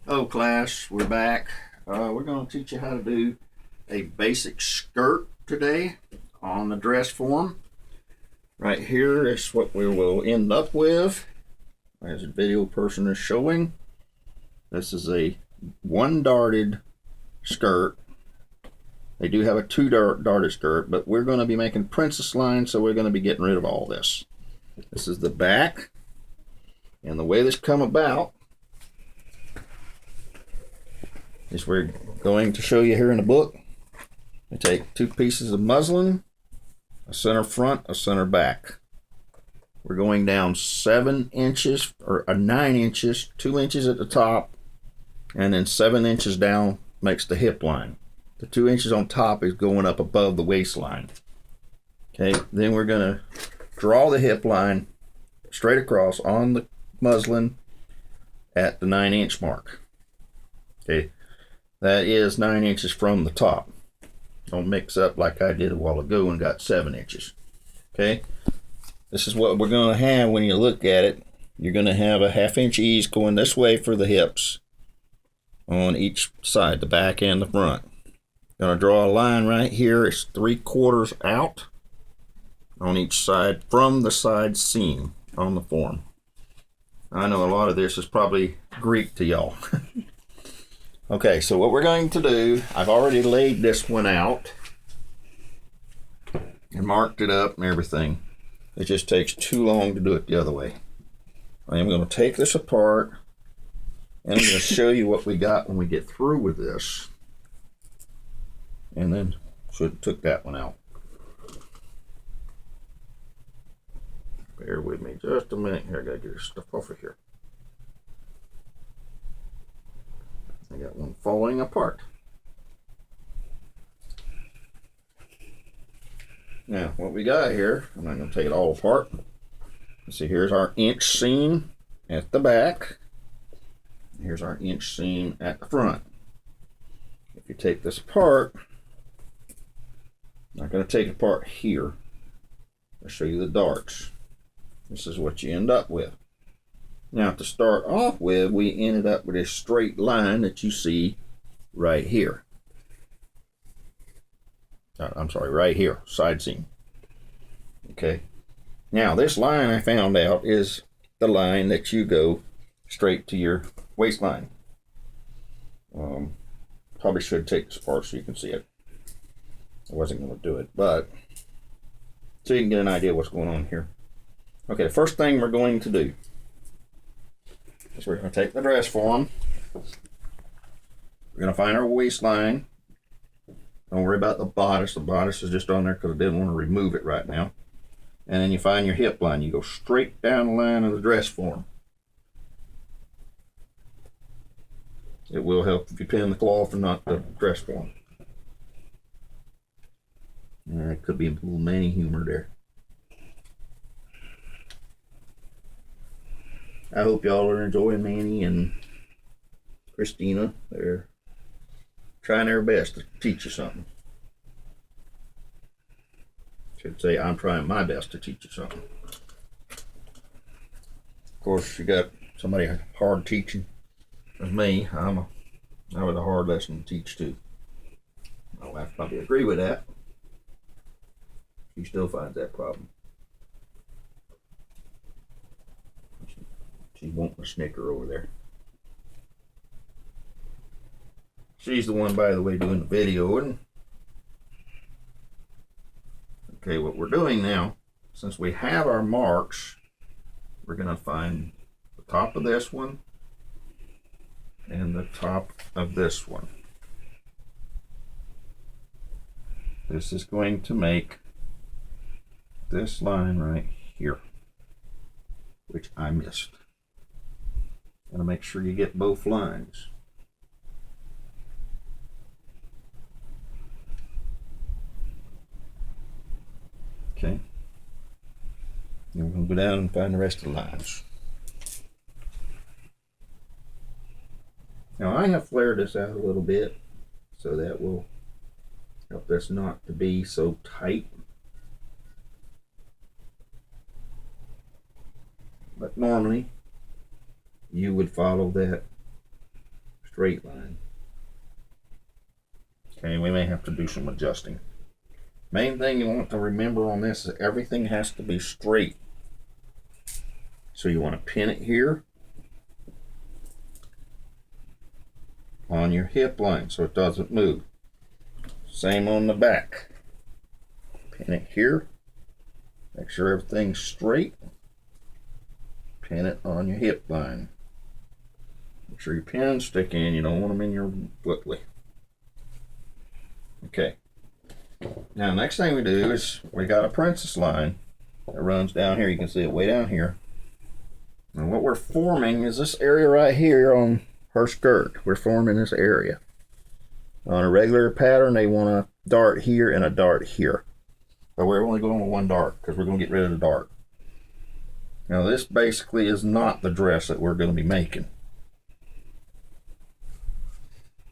Hello class, we're back. We're going to teach you how to do a basic skirt today on the dress form. Right here is what we will end up with, as the video person is showing. This is a one-darted skirt. They do have a two-darted skirt, but we're going to be making princess lines, so we're going to be getting rid of all this. This is the back, and the way this come about is we're going to show you here in the book. We take two pieces of muslin, a center front, a center back. We're going down 7 inches or 9 inches, 2 inches at the top, and then 7 inches down makes the hip line. The 2 inches on top is going up above the waistline. Okay, then we're going to draw the hip line straight across on the muslin at the 9-inch mark. Okay, that is 9 inches from the top. Don't mix up like I did a while ago and got 7 inches. Okay, this is what we're going to have when you look at it. You're going to have a 1/2 inch ease going this way for the hips on each side, the back and the front. Going to draw a line right here. It's 3/4 out on each side from the side seam on the form. I know a lot of this is probably Greek to y'all. Okay, so what we're going to do, I've already laid this one out and marked it up and everything. It just takes too long to do it the other way. I am going to take this apart and I'm going to show you what we got when we get through with this. And then should have took that one out. Bear with me just a minute here. I gotta get this stuff off of here. I got one falling apart. Now, what we got here, I'm not going to take it all apart. See, here's our inch seam at the back. Here's our inch seam at the front. If you take this apart, I'm not going to take it apart here. I'll show you the darts. This is what you end up with. Now, to start off with, we ended up with this straight line that you see right here. I'm sorry, right here, side seam. Okay. Now, this line I found out is the line that you go straight to your waistline. Probably should take this apart so you can see it. I wasn't going to do it, but so you can get an idea what's going on here. Okay, the first thing we're going to do is we're going to take the dress form. We're going to find our waistline. Don't worry about the bodice. The bodice is just on there because I didn't want to remove it right now. And then you find your hip line. You go straight down the line of the dress form. It will help if you pin the cloth and not the dress form. It could be a little Manny humor there. I hope y'all are enjoying Manny and Christina. They're trying their best to teach you something. Should say I'm trying my best to teach you something. Of course, you got somebody hard teaching as me. I was a hard lesson to teach too. My wife probably agree with that. She still finds that problem. She's wanting a snicker over there. She's the one, by the way, doing the videoing. Okay, what we're doing now, since we have our marks, we're going to find the top of this one and the top of this one. This is going to make this line right here, which I missed. Gotta make sure you get both lines. Okay. Then we're going to go down and find the rest of the lines. Now I have flared this out a little bit so that will help this not to be so tight. But normally you would follow that straight line. Okay, we may have to do some adjusting. Main thing you want to remember on this is everything has to be straight. So you want to pin it here on your hip line so it doesn't move. Same on the back. Pin it here. Make sure everything's straight. Pin it on your hip line. Make sure your pins stick in. You don't want them in your footly. Okay. Now, next thing we do is we got a princess line that runs down here. You can see it way down here. And what we're forming is this area right here on her skirt. We're forming this area. On a regular pattern, they want a dart here and a dart here. But we're only going with one dart because we're going to get rid of the dart. Now, this basically is not the dress that we're going to be making.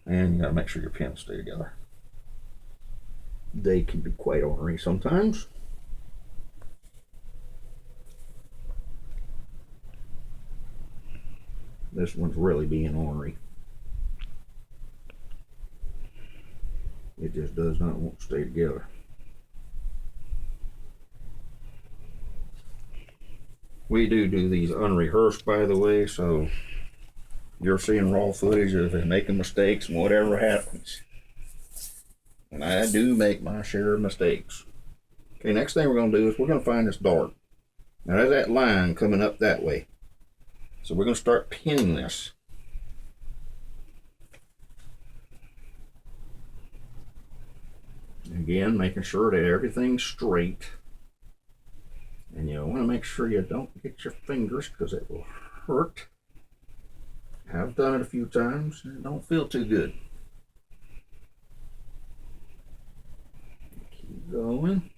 And you got to make sure your pins stay together. They can be quite ornery sometimes. This one's really being ornery. It just does not want to stay together. We do these unrehearsed, by the way, so you're seeing raw footage of it making mistakes and whatever happens. And I do make my share of mistakes. Okay, next thing we're going to do is we're going to find this dart. Now there's that line coming up that way. So we're going to start pinning this. Again, making sure that everything's straight. And you want to make sure you don't get your fingers because it will hurt. I've done it a few times and it don't feel too good. Keep going.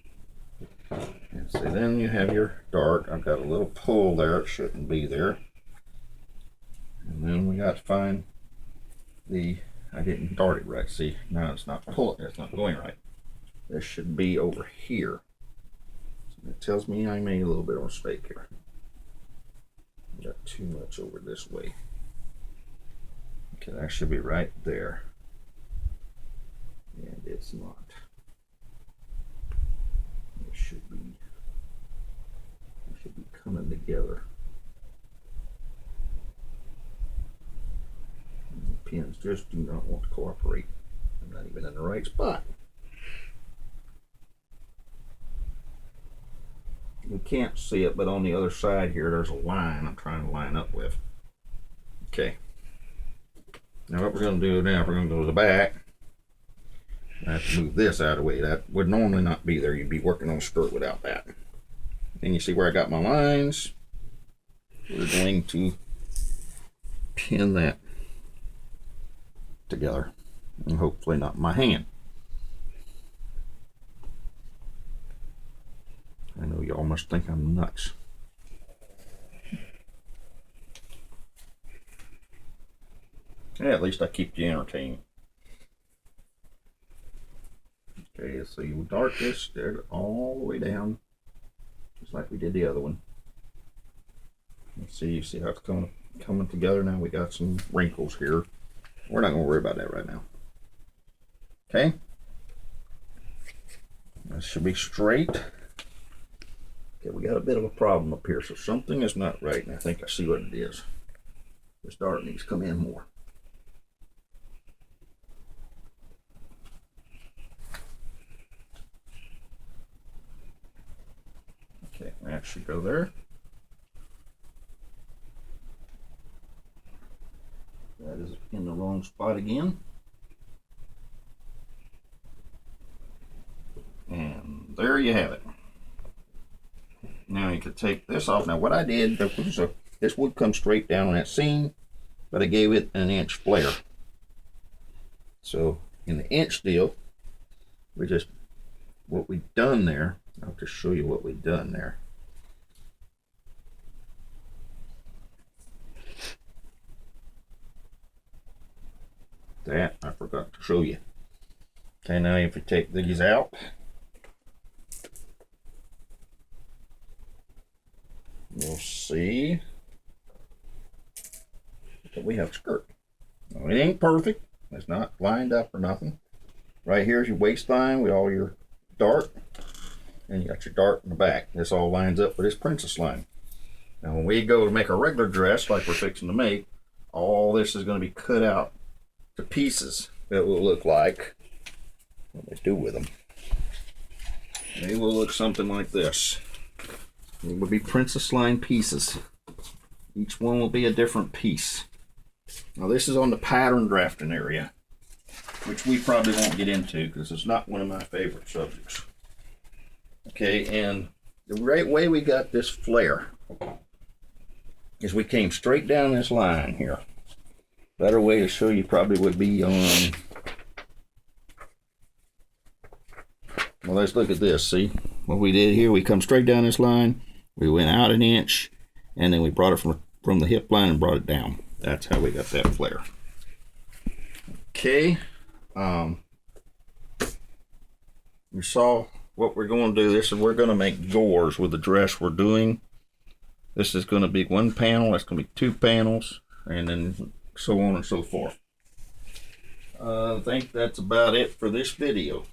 And so then you have your dart. I've got a little pull there. It shouldn't be there. And then we got to find I didn't dart it right. See, now it's not pulling. It's not going right. This should be over here. So it tells me I made a little bit of a mistake here. Got too much over this way. Okay, that should be right there. And it's not. It should be coming together. And the pins just do not want to cooperate. I'm not even in the right spot. You can't see it, but on the other side here, there's a line I'm trying to line up with. Okay. Now what we're going to do now, we're going to go to the back. I have to move this out of the way. That would normally not be there. You'd be working on a skirt without that. And you see where I got my lines. We're going to pin that together. And hopefully not my hand. I know y'all must think I'm nuts. Yeah, at least I keep you entertained. Okay, so you dart this there all the way down, just like we did the other one. Let's see, you see how it's coming together now? We got some wrinkles here. We're not going to worry about that right now. Okay, that should be straight. Okay, we got a bit of a problem up here, so something is not right, and I think I see what it is. This dart needs to come in more. Okay, that should go there. That is in the wrong spot again. And there you have it. Now you could take this off. Now what I did, this would come straight down on that seam, but I gave it an inch flare. So in the inch deal, what we've done there, I'll just show you what we've done there. That I forgot to show you. Okay, now if you take these out, you'll see that we have a skirt. Now, it ain't perfect. It's not lined up or nothing. Right here is your waistline with all your dart, and you got your dart in the back. This all lines up with this princess line. Now when we go to make a regular dress like we're fixing to make, all this is going to be cut out to pieces. It will look like, what do they do with them? They will look something like this. It will be princess line pieces. Each one will be a different piece. Now this is on the pattern drafting area, which we probably won't get into because it's not one of my favorite subjects. Okay, and the right way we got this flare is we came straight down this line here. Better way to show you probably would be on, well, let's look at this. See what we did here? We come straight down this line, we went out an inch, and then we brought it from the hip line and brought it down. That's how we got that flare. Okay, you saw what we're going to do. This is, we're going to make doors with the dress we're doing. This is going to be one panel, that's going to be two panels, and then so on and so forth. I think that's about it for this video.